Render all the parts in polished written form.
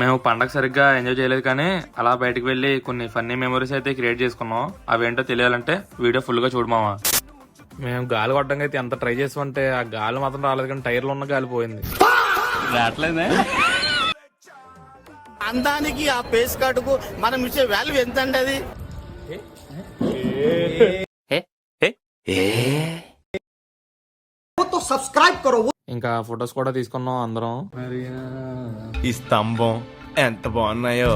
మేము పండగ సరిగ్గా ఎంజాయ్ చేయలేదు కానీ అలా బయటకు వెళ్ళి కొన్ని ఫన్నీ మెమరీస్ అయితే క్రియేట్ చేసుకున్నాం. అవేంటో తెలియాలంటే వీడియో ఫుల్ గా చూడమావా. మేము గాలి కొట్టడానికి అయితే ఎంత ట్రై చేసామంటే ఆ గాలి మాత్రం రాలేదు, కానీ టైర్లో ఉన్న గాలి పోయింది. రావట్లేదే. అందానికి ఆ పేస్ కార్డుకు మనం ఇచ్చే వాల్యూ ఎంత అండి అది? ఇంకా ఫొటోస్ కూడా తీసుకున్నాం అందరం. ఈ స్తంభం ఎంత బాగున్నాయో.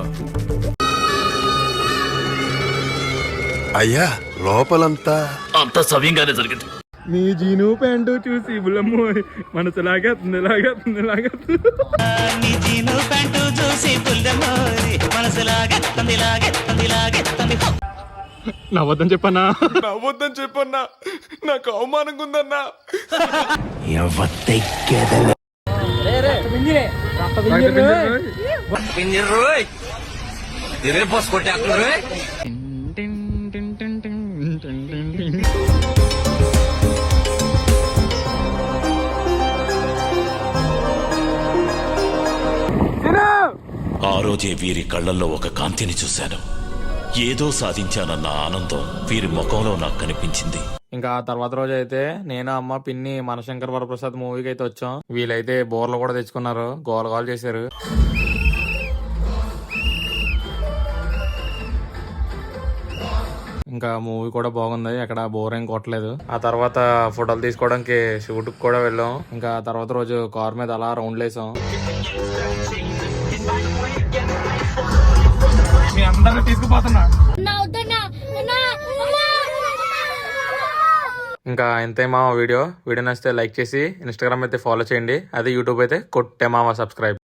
అయ్యా లోపలంతా అంత సవ్యంగానే జరిగింది. నీ జీను ప్యాంటు చూసి బుల్లమ్మో మనసు లాగేస్తుంది. నీ జీను ప్యాంటు చూసి బుల్లమ్మో మనసు లాగేస్తుంది. నవ్వద్దని చెప్పన్నా. నాకు అవమానంగా ఉందన్నా. ఆ రోజే వీరి కళ్ళల్లో ఒక కాంతిని చూశాను. ఏదో సాధించానన్న ఆనందం వీరి ముఖంలో నాకు కనిపించింది. ఇంకా ఆ తర్వాత రోజు అయితే నేను, అమ్మ, పిన్ని మనశంకర్ వరప్రసాద్ మూవీకి అయితే వచ్చాం. వీళ్ళైతే బోర్లు కూడా తెచ్చుకున్నారు, గోల చేశారు. ఇంకా మూవీ కూడా బాగుంది, అక్కడ బోర్ ఏం కొట్టలేదు. ఆ తర్వాత ఫోటోలు తీసుకోవడానికి షూట్ కూడా వెళ్ళాం. ఇంకా ఆ తర్వాత రోజు కార్ మీద అలా రౌండ్లు వేసాం. ఇంకా ఇంతే మామ వీడియో నచ్చితే లైక్ చేసి ఇన్స్టాగ్రామ్ అయితే ఫాలో చేయండి. అదే యూట్యూబ్ అయితే కొట్టే మామ సబ్స్క్రైబ్.